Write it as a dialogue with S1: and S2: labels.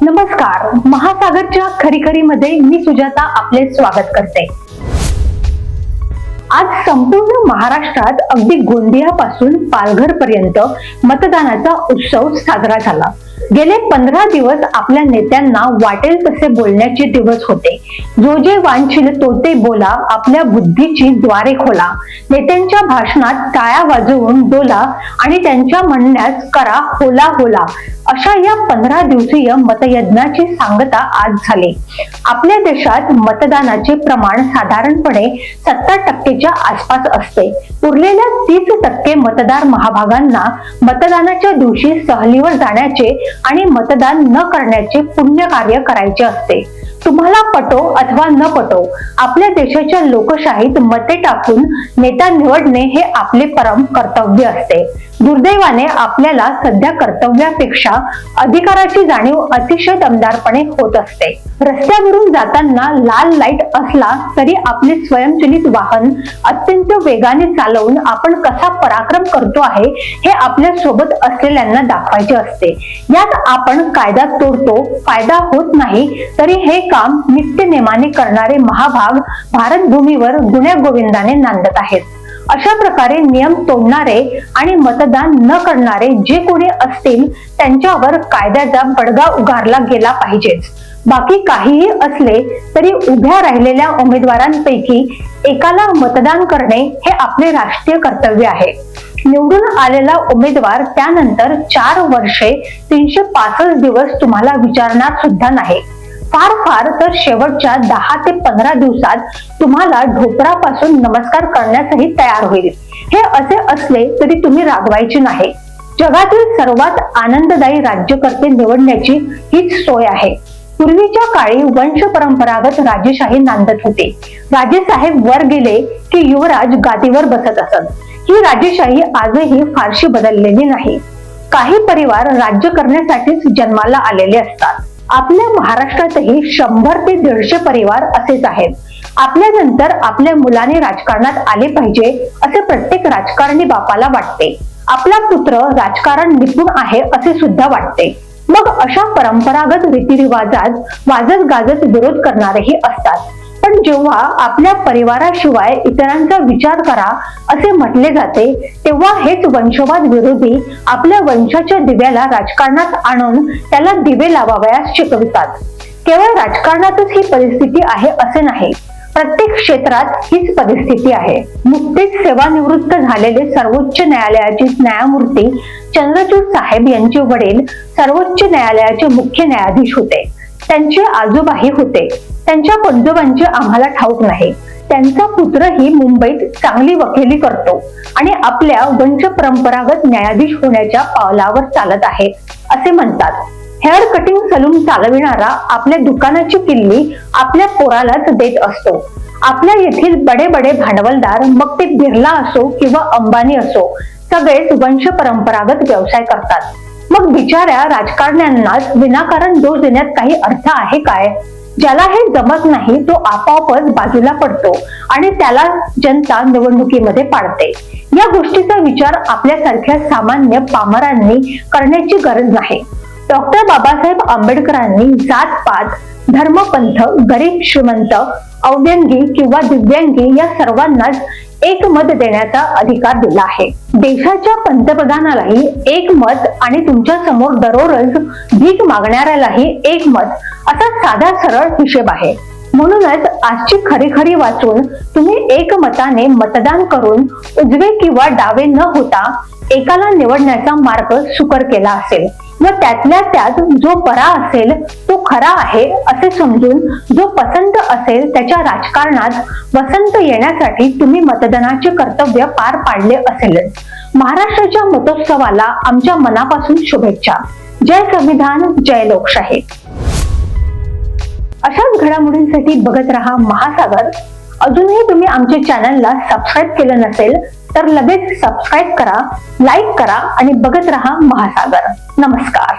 S1: नमस्कार, महासागरच्या खरीखरीमध्ये मी सुजाता आपले स्वागत करते। आज संपूर्ण महाराष्ट्रात अगदी गोंदियापासून पालघर पर्यंत मतदानाचा उत्सव साजरा झाला। गेले 15 दिवस आपल्या नेत्यांना वाटेल तसे बोलण्याचे दिवस होते। जो जे वांछिल तो ते बोला, आपल्या बुद्धीची द्वारे खोला। नेत्यांच्या भाषणात टाळ्या वाजवून डोला आणि त्यांच्या म्हणण्यास करा होला होला। अशा या 15 दिवसीय मतयज्ञाची सांगता आज झाली। आपल्या देशात मतदानाचे प्रमाण साधारणपणे 70% आसपास असते। उरलेल्या 30% मतदार महाभागांना मतदानाच्या दिवशी सहलीवर जाण्याचे आणि मतदान न करण्याचे पुण्य कार्य करायचे असते। तुम्हाला पटो अथवा न पटो, आपल्या देशाच्या लोकशाहीत मते टाकून नेता निवडणे हे आपले परम कर्तव्य असते। दुर्दैवाने आपल्याला सध्या कर्तव्यापेक्षा अधिकाराची जाणीव अतिशय दमदारपणे होत असते। रस्त्यावरून जाताना लाल लाईट असला तरी आपले स्वयंचलित वाहन अत्यंत वेगाने चालवून आपण कसा पराक्रम करतो आहे हे आपल्या सोबत असलेल्यांना दाखवायचे असते। यात आपण कायदा तोडतो, फायदा होत नाही तरी हे काम नित्यनेमाने करणारे महाभाग भारत भूमीवर गुण्यागोविंदाने नांदत आहेत। अशा प्रकारे नियम तोडणारे आणि मतदान न करणारे जे कोणी असतील त्यांच्यावर कायद्याचा बडगा उगारला गेला पाहिजेच। बाकी काहीही असले तरी उभ्या राहिलेल्या उमेदवारांपैकी एकाला मतदान करणे हे आपले राष्ट्रीय कर्तव्य आहे। निवडून आलेला उमेदवार त्यानंतर 4 वर्षे 365 दिवस तुम्हाला विचारणार सुद्धा नाही। फार तर शेवटच्या 10 ते 15 दिवसात तुम्हाला ढोपरापासून नमस्कार करण्यासही तयार होईल। हे असे असले तरी तुम्ही रागवायचे नाही। जगातील सर्वात आनंददायी राज्यकर्ते निवडण्याची हीच सोय आहे। पूर्वीच्या काळी वंश परंपरागत राजेशाही नांदत होती। राजेसाहेब वर गेले की युवराज गादीवर बसत असत। ही राजेशाही आजही फारशी बदललेली नाही। काही परिवार राज्य करण्यासाठीच जन्माला आलेले असतात। आपल्या महाराष्ट्रातही 100 ते 150 परिवार असेच आहेत। आपल्यानंतर आपल्या मुलाने राजकारणात आले पाहिजे असे प्रत्येक राजकारणी बापाला वाटते। आपला पुत्र राजकारण निपुण आहे असे सुद्धा वाटते। मग अशा परंपरागत रीतिरिवाजात वाजत गाजत विरोध करणारेही असतात। पण जेव्हा आपल्या परिवाराशिवाय इतरांचा विचार करा असे म्हटले जाते तेव्हा हेच वंशवाद विरोधी आपल्या वंशाच्या दिव्याला राजकारणात आणून त्याला दिवे लावावयास शिकवितात। केवळ राजकारणातच ही परिस्थिती आहे असे नाही, प्रत्येक क्षेत्रात हीच परिस्थिती आहे। नुकतेच सेवानिवृत्त झालेले सर्वोच्च न्यायालयाचे न्यायमूर्ती चंद्रचूड साहेब यांचे वडील सर्वोच्च न्यायालयाचे मुख्य न्यायाधीश होते। त्यांचे आजोबाही होते। त्यांच्या पणजोबांचे आम्हाला ठाऊक नाही। त्यांचा पुत्रही मुंबईत चांगली वकिली करतो आणि आपल्या वंश परंपरागत न्यायाधीश होण्याच्या पावलावर चालत आहे असे म्हणतात। हेअर कटिंग सलून चालविणारा आपल्या दुकानाची किल्ली आपल्या पोरालाच देत असतो। आपल्या येथील बडे भांडवलदार, मग ते बिर्ला असो किंवा अंबानी असो, सगळेच वंश परंपरागत व्यवसाय करतात। मग बिचाऱ्या राजकारण्यांनाच विनाकारण दोष देण्यात काही अर्थ आहे काय? ज्याला हे जमत नाही तो आपोआपच बाजूला पडतो आणि त्याला जनता निवडणुकीमध्ये पाडते। या गोष्टीचा विचार आपल्यासारख्या सामान्य पामरांनी करण्याची गरज नाही। डॉक्टर बाबासाहेब आंबेडकरांनी जात-पात, धर्मपंथ, गरीब श्रीमंत, अव्यंगी किंवा दिव्यांगी या सर्वांनाच एक मत देण्याचा अधिकार दिला आहे। देशाच्या पंतप्रधानालाही एक मत आणि तुमच्या समोर दररोज भीक मागणाऱ्यालाही एक मत असा साधा सरळ हिशेब आहे। म्हणूनच आजची खरी वाचून तुम्ही एकमताने मतदान करून उजवे किंवा डावे न होता एकाला निवडण्याचा मार्ग सुकर केला असेल व त्यातल्या त्यात जो बरा असेल तो खरा आहे असे समजून जो पसंत असेल त्याच्या राजकारणात वसंत येण्यासाठी तुम्ही मतदानाचे कर्तव्य पार पाडले असेलच। महाराष्ट्राच्या मतोत्सवाला आमच्या मनापासून शुभेच्छा। जय संविधान, जय लोकशाही। अशाच घडामोडींसाठी बघत रहा महासागर। अजूनही तुम्ही आमच्या चॅनलला सबस्क्राईब केलं नसेल तर लगेच सबस्क्राईब करा, लाईक करा आणि बघत रहा महासागर। नमस्कार।